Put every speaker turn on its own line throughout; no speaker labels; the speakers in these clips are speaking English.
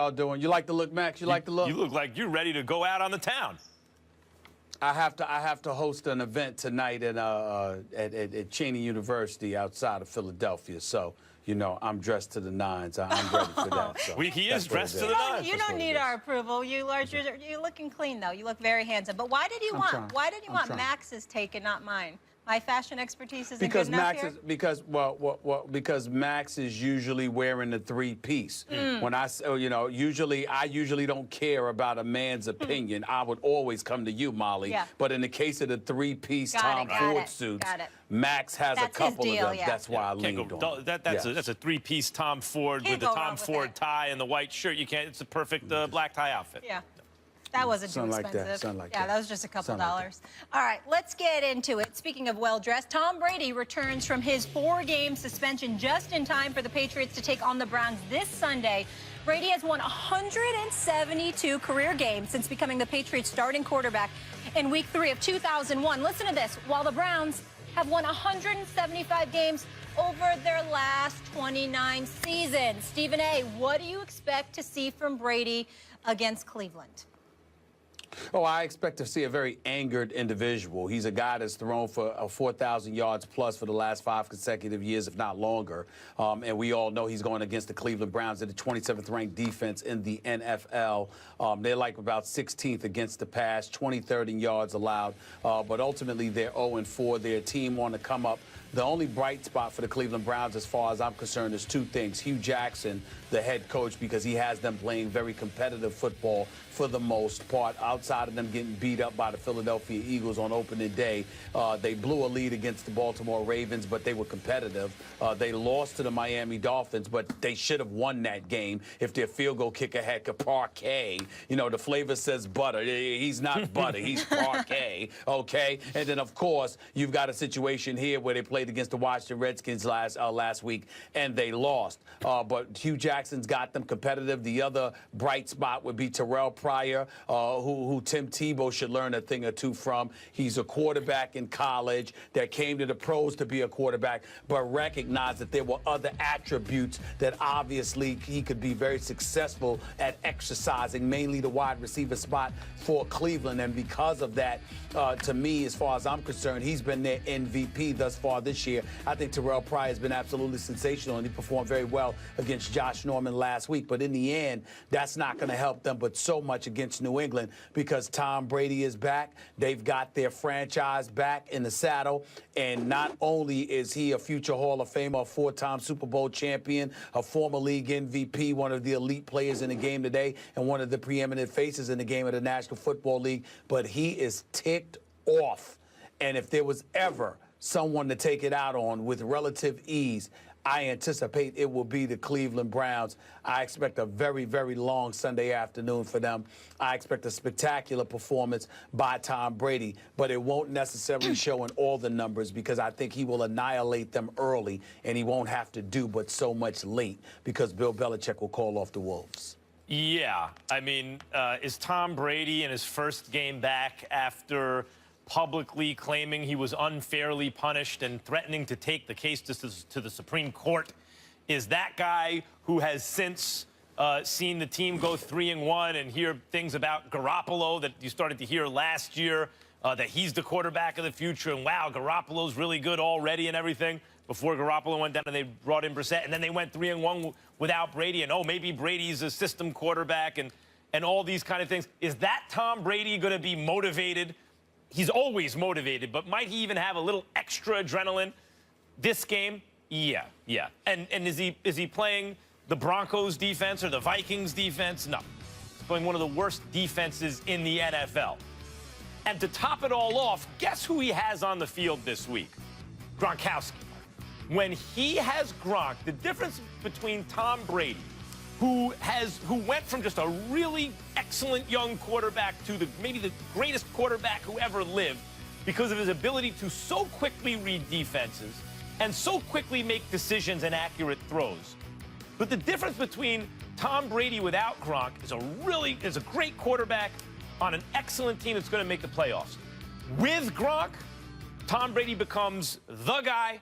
Y'all doing? You like the look, Max? You like the look?
You look like you're ready to go out on the town.
I have to host an event tonight at Cheney University outside of Philadelphia. So, you know, I'm dressed to the nines. I'm ready for that. So
he is dressed to the nines.
You don't need our approval. You're looking clean though. You look very handsome. But why did you want Max's take and not mine? My fashion expertise isn't good enough here?
Because Max is usually wearing the three-piece. When I usually don't care about a man's opinion. I would always come to you, Molly.
Yeah.
But in the case of the three-piece Tom Ford suits, Max has a couple of them. Yeah. That's why I leaned on.
That's a three-piece Tom Ford with the Tom Ford tie and the white shirt. You can't. It's a perfect black tie outfit.
Yeah. That wasn't too expensive.
That
was just a couple dollars. All right, let's get into it. Speaking of well-dressed, Tom Brady returns from his 4-game suspension just in time for the Patriots to take on the Browns this Sunday. Brady has won 172 career games since becoming the Patriots' starting quarterback in Week 3 of 2001. Listen to this. While the Browns have won 175 games over their last 29 seasons. Stephen A., what do you expect to see from Brady against Cleveland?
Oh, I expect to see a very angered individual. He's a guy that's thrown for 4,000 yards plus for the last 5 consecutive years, if not longer. And we all know he's going against the Cleveland Browns at the 27th ranked defense in the NFL. They're like about 16th against the pass, 23rd in yards allowed. But ultimately, they're 0-4. Their team on the come up. The only bright spot for the Cleveland Browns, as far as I'm concerned, is 2 things. Hugh Jackson, the head coach, because he has them playing very competitive football for the most part. Outside of them getting beat up by the Philadelphia Eagles on opening day, they blew a lead against the Baltimore Ravens, but they were competitive. They lost to the Miami Dolphins, but they should have won that game if their field goal kicker had parquet. You know, the flavor says butter. He's not butter. He's parquet, okay? And then, of course, you've got a situation here where they played against the Washington Redskins last week, and they lost. But Hugh Jackson's got them competitive. The other bright spot would be Terrell Pryor, who Tim Tebow should learn a thing or two from. He's a quarterback in college that came to the pros to be a quarterback, but recognized that there were other attributes that obviously he could be very successful at exercising, mainly the wide receiver spot for Cleveland. And because of that, to me, as far as I'm concerned, he's been their MVP thus far this year. I think Terrell Pryor has been absolutely sensational, and he performed very well against Josh Norman last week. But in the end, that's not going to help them but so much against New England, because Tom Brady is back. They've got their franchise back in the saddle. And not only is he a future Hall of Famer, a 4-time Super Bowl champion, a former league MVP, one of the elite players in the game today, and one of the preeminent faces in the game of the National Football League, but he is ticked off. And if there was ever someone to take it out on with relative ease, I anticipate it will be the Cleveland Browns. I expect a very, very long Sunday afternoon for them. I expect a spectacular performance by Tom Brady, but it won't necessarily show in all the numbers, because I think he will annihilate them early, and he won't have to do but so much late, because Bill Belichick will call off the Wolves.
Yeah, I mean, is Tom Brady in his first game back after publicly claiming he was unfairly punished and threatening to take the case to the Supreme Court, is that guy who has since seen the team go 3-1 and hear things about Garoppolo that you started to hear last year, that he's the quarterback of the future, and wow, Garoppolo's really good already and everything, before Garoppolo went down and they brought in Brissett, and then they went 3-1 without Brady, and oh, maybe Brady's a system quarterback, and all these kind of things. Is that Tom Brady going to be motivated? He's always motivated, but might he even have a little extra adrenaline this game? Yeah. And is he playing the Broncos defense or the Vikings defense? No. He's playing one of the worst defenses in the NFL. And to top it all off, guess who he has on the field this week? Gronkowski. When he has Gronk, the difference between Tom Brady, who went from just a really excellent young quarterback to maybe the greatest quarterback who ever lived, because of his ability to so quickly read defenses and so quickly make decisions and accurate throws. But the difference between Tom Brady without Gronk is a great quarterback on an excellent team that's going to make the playoffs. With Gronk, Tom Brady becomes the guy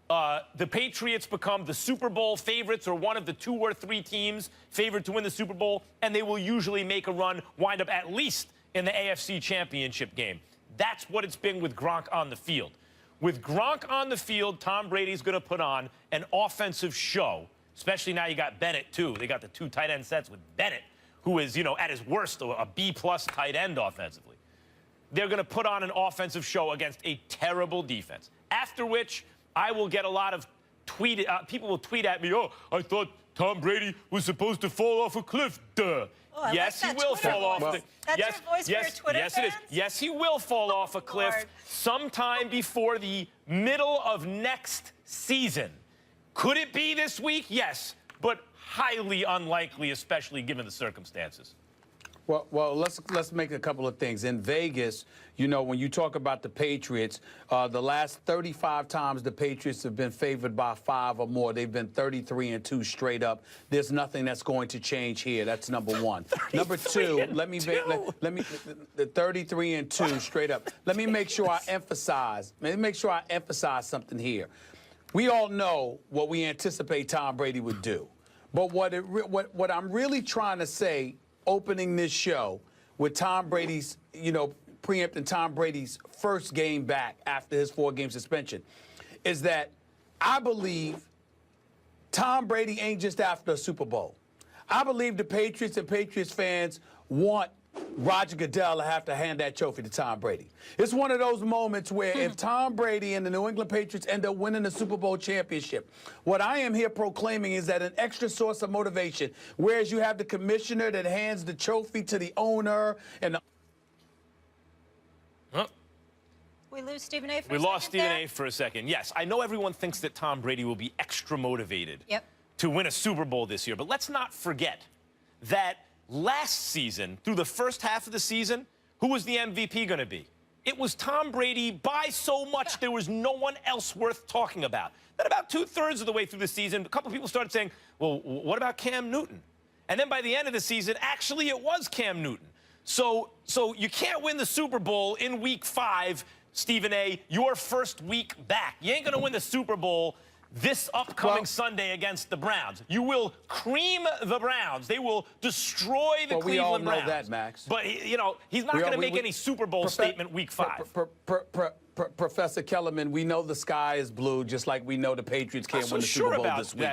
the Patriots become the Super Bowl favorites or one of the 2 or 3 teams favored to win the Super Bowl, and they will usually make a run, wind up at least in the AFC Championship game. That's what it's been with Gronk on the field. With Gronk on the field, Tom Brady's going to put on an offensive show, especially now you got Bennett, too. They got the 2 tight end sets with Bennett, who is, at his worst, a B-plus tight end offensively. They're going to put on an offensive show against a terrible defense, after which I will get a lot of people will tweet at me, oh, I thought Tom Brady was supposed to fall off a cliff, duh.
Oh,
yes, he will fall off.
That's your voice for your Twitter
yes,
fans?
it is. Yes, he will fall off a cliff
Lord.
sometime before the middle of next season. Could it be this week? Yes, but highly unlikely, especially given the circumstances.
Well, let's make a couple of things. In Vegas, when you talk about the Patriots, the last 35 times the Patriots have been favored by 5 or more, they've been 33-2 straight up. There's nothing that's going to change here. That's number one. Number two, let me 33-2 straight up. Let me make sure I emphasize. Something here. We all know what we anticipate Tom Brady would do, but what I'm really trying to say, opening this show with Tom Brady's, preempting Tom Brady's first game back after his 4-game suspension, is that I believe Tom Brady ain't just after a Super Bowl. I believe the Patriots and Patriots fans want Roger Goodell to have to hand that trophy to Tom Brady. It's one of those moments where if Tom Brady and the New England Patriots end up winning the Super Bowl championship, what I am here proclaiming is that an extra source of motivation, whereas you have the commissioner that hands the trophy to the owner and the...
Huh?
We lose Stephen A.
We lost Stephen A. for a second. Yes, I know everyone thinks that Tom Brady will be extra motivated to win a Super Bowl this year, but let's not forget that last season, through the first half of the season, who was the MVP going to be? It was Tom Brady by so much there was no one else worth talking about. Then about 2/3 of the way through the season, a couple of people started saying, well, what about Cam Newton? And then by the end of the season, actually it was Cam Newton. So you can't win the Super Bowl in week 5, Stephen A., your first week back. You ain't going to win the Super Bowl this upcoming Sunday against the Browns. You will cream the Browns. They will destroy the Cleveland
we all know
Browns.
that, Max.
But, he's not going to make any Super Bowl statement week 5.
Professor Kellerman, we know the sky is blue, just like we know the Patriots can't win the Super Bowl this week.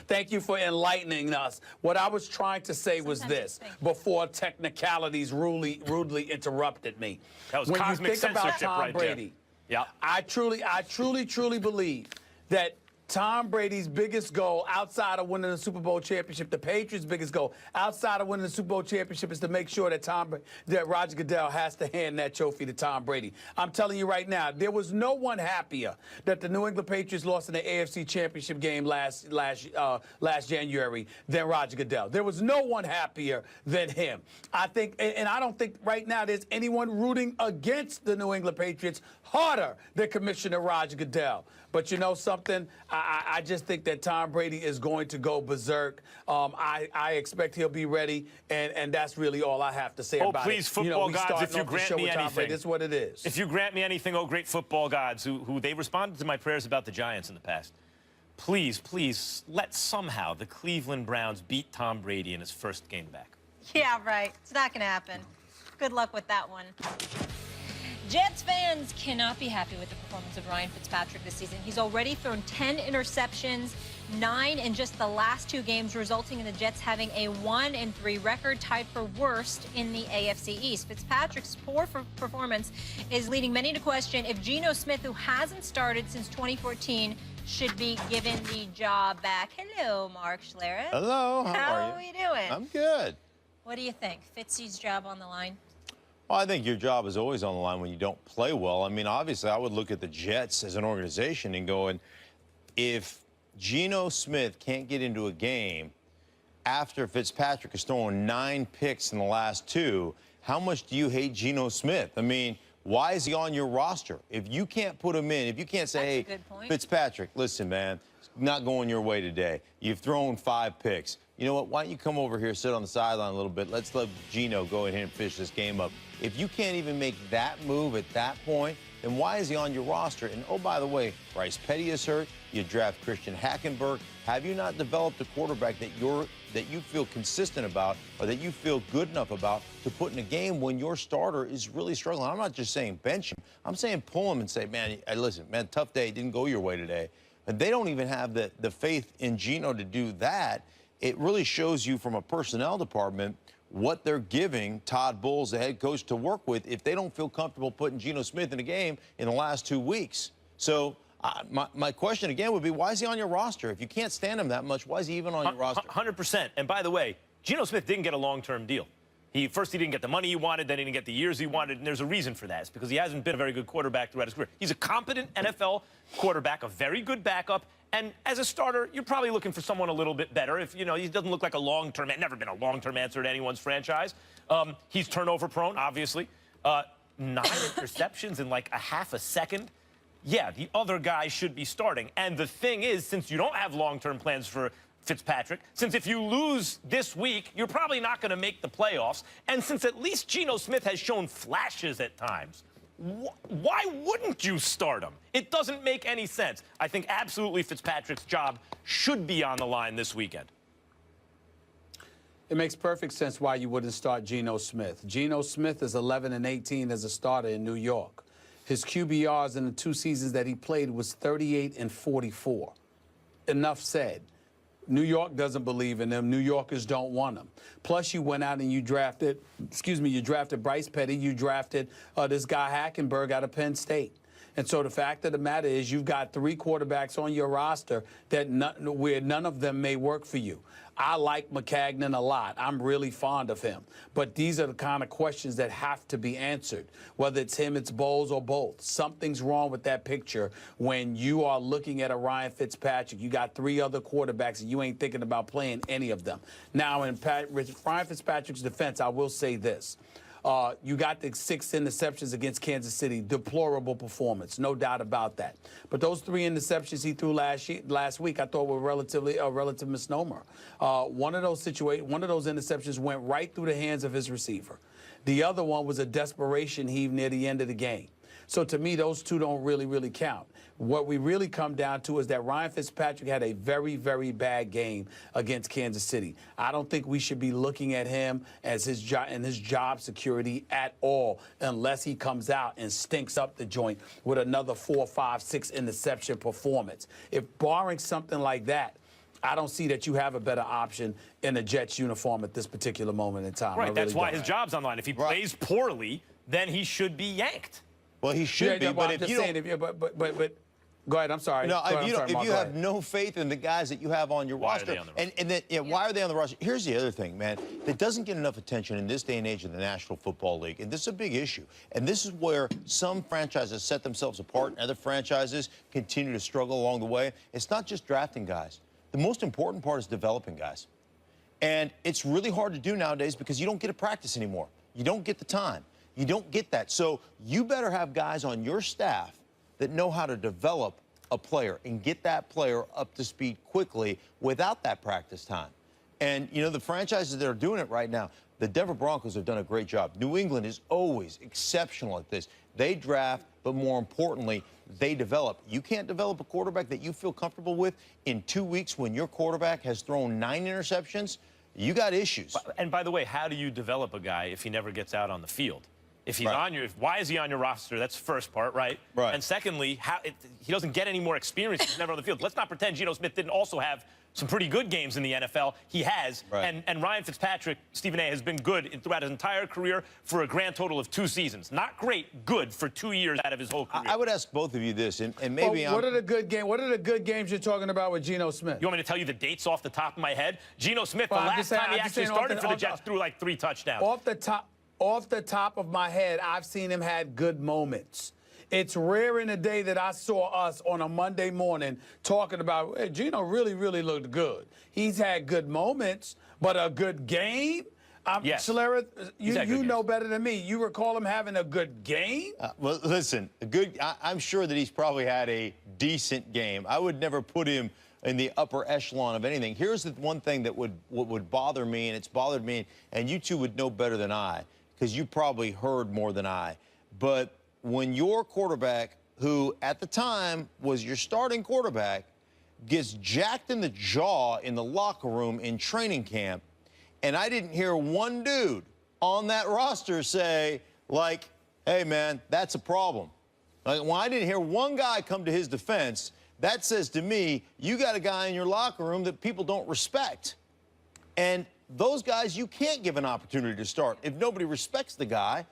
Thank you for enlightening us. What I was trying to say was this before technicalities rudely interrupted me.
That was
when
cosmic
you think about
censorship
Tom
right
Brady,
there. Yeah.
I truly believe that Tom Brady's biggest goal outside of winning the Super Bowl championship, the Patriots' biggest goal outside of winning the Super Bowl championship, is to make sure that Roger Goodell has to hand that trophy to Tom Brady. I'm telling you right now, there was no one happier that the New England Patriots lost in the AFC Championship game last January than Roger Goodell. There was no one happier than him. I think, and I don't think right now there's anyone rooting against the New England Patriots harder than Commissioner Roger Goodell. But you know something? I just think that Tom Brady is going to go berserk. I expect he'll be ready, and that's really all I have to say about it.
Oh, please, football gods, if you grant me anything.
That's what it is.
If you grant me anything, oh, great football gods, who they responded to my prayers about the Giants in the past. Please, let somehow the Cleveland Browns beat Tom Brady in his first game back.
Yeah, right. It's not going to happen. Good luck with that one. Jets fans cannot be happy with the performance of Ryan Fitzpatrick this season. He's already thrown 10 interceptions, 9 in just the last 2 games, resulting in the Jets having a 1-3 record, tied for worst in the AFC East. Fitzpatrick's poor performance is leading many to question if Geno Smith, who hasn't started since 2014, should be given the job back. Hello, Mark Schlereth.
Hello,
how
are
we doing?
I'm good.
What do you think? Fitzy's job on the line?
Well, I think your job is always on the line when you don't play well. I mean, obviously, I would look at the Jets as an organization and go, if Geno Smith can't get into a game after Fitzpatrick has thrown 9 picks in the last 2, how much do you hate Geno Smith? I mean, why is he on your roster? If you can't put him in, if you can't say, hey, Fitzpatrick, listen, man, it's not going your way today. You've thrown 5 picks. You know what? Why don't you come over here, sit on the sideline a little bit? Let's let Geno go ahead and finish this game up. If you can't even make that move at that point, then why is he on your roster? And, oh, by the way, Bryce Petty is hurt. You draft Christian Hackenberg. Have you not developed a quarterback that you feel consistent about or that you feel good enough about to put in a game when your starter is really struggling? I'm not just saying bench him. I'm saying pull him and say, man, listen, man, tough day. It didn't go your way today. And they don't even have the faith in Geno to do that. It really shows you from a personnel department what they're giving Todd Bowles, the head coach, to work with if they don't feel comfortable putting Geno Smith in a game in the last 2 weeks. So my question again would be, why is he on your roster? If you can't stand him that much, why is he even on your roster?
100%. And by the way, Geno Smith didn't get a long-term deal. First, he didn't get the money he wanted, then he didn't get the years he wanted, and there's a reason for that. It's because he hasn't been a very good quarterback throughout his career. He's a competent NFL quarterback, a very good backup, and as a starter, you're probably looking for someone a little bit better. If, he doesn't look like a long-term, never been a long-term answer to anyone's franchise. He's turnover-prone, obviously. 9 interceptions in like a half a second. Yeah, the other guy should be starting. And the thing is, since you don't have long-term plans for Fitzpatrick, since if you lose this week, you're probably not going to make the playoffs, and since at least Geno Smith has shown flashes at times, why wouldn't you start him? It doesn't make any sense. I think absolutely Fitzpatrick's job should be on the line this weekend.
It makes perfect sense why you wouldn't start Geno Smith. Geno Smith is 11-18 as a starter in New York. His QBRs in the 2 seasons that he played was 38 and 44. Enough said. New York doesn't believe in him. New Yorkers don't want him. Plus, you went out and you drafted Bryce Petty. You drafted this guy Hackenberg out of Penn State. And so the fact of the matter is you've got 3 quarterbacks on your roster where none of them may work for you. I like McCagnon a lot. I'm really fond of him. But these are the kind of questions that have to be answered. Whether it's him, it's Bowles, or both. Something's wrong with that picture when you are looking at a Ryan Fitzpatrick. You got 3 other quarterbacks, and you ain't thinking about playing any of them. Now, in Ryan Fitzpatrick's defense, I will say this. You got the 6 interceptions against Kansas City. Deplorable performance, no doubt about that. But those 3 interceptions he threw last week, I thought were a relative misnomer. One of those interceptions went right through the hands of his receiver. The other one was a desperation heave near the end of the game. So to me, those 2 don't really count. What we really come down to is that Ryan Fitzpatrick had a very, very bad game against Kansas City. I don't think we should be looking at him as his job security at all unless he comes out and stinks up the joint with another 4, 5, 6 interception performance. If barring something like that, I don't see that you have a better option in a Jets uniform at this particular moment in time.
Right, that's why his job's on the line. If he plays poorly, then he should be yanked.
Well, he should be, but if you don't...
But go ahead. I'm sorry.
No, if you have no faith in the guys that you have on your roster, why are they on the roster? Here's the other thing, man, that doesn't get enough attention in this day and age of the National Football League, and this is a big issue. And this is where some franchises set themselves apart, and other franchises continue to struggle along the way. It's not just drafting guys. The most important part is developing guys. And it's really hard to do nowadays because you don't get to practice anymore. You don't get the time. You don't get that. So you better have guys on your staff that know how to develop a player and get that player up to speed quickly without that practice time. And, the franchises that are doing it right now, the Denver Broncos have done a great job. New England is always exceptional at this. They draft, but more importantly, they develop. You can't develop a quarterback that you feel comfortable with in 2 weeks when your quarterback has thrown 9 interceptions. You got issues.
And by the way, how do you develop a guy if he never gets out on the field? If he's why is he on your roster? That's the first part, right?
Right.
And secondly, he doesn't get any more experience. He's never on the field. Let's not pretend Geno Smith didn't also have some pretty good games in the NFL. He has.
Right.
And Ryan Fitzpatrick, Stephen A., has been good throughout his entire career for a grand total of 2 seasons. Not great, good for 2 years out of his whole career.
I would ask both of you this, and maybe
what are the good games you're talking about with Geno Smith?
You want me to tell you the dates off the top of my head? Geno Smith, the last time he actually started for the Jets, threw like 3 touchdowns.
Off the top of my head, I've seen him had good moments. It's rare in a day that I saw us on a Monday morning talking about, hey, Geno really looked good. He's had good moments, but a good game?
Yes.
Schlereth, you know better than me. You recall him having a good game?
Well, listen, I'm sure that he's probably had a decent game. I would never put him in the upper echelon of anything. Here's the one thing that would bother me, and it's bothered me, and you two would know better than I, because you probably heard more than I. But when your quarterback, who at the time was your starting quarterback, gets jacked in the jaw in the locker room in training camp, and I didn't hear one dude on that roster say, like, hey, man, that's a problem. Like, when I didn't hear one guy come to his defense, that says to me, you got a guy in your locker room that people don't respect. And those guys you can't give an opportunity to start. If nobody respects the guy,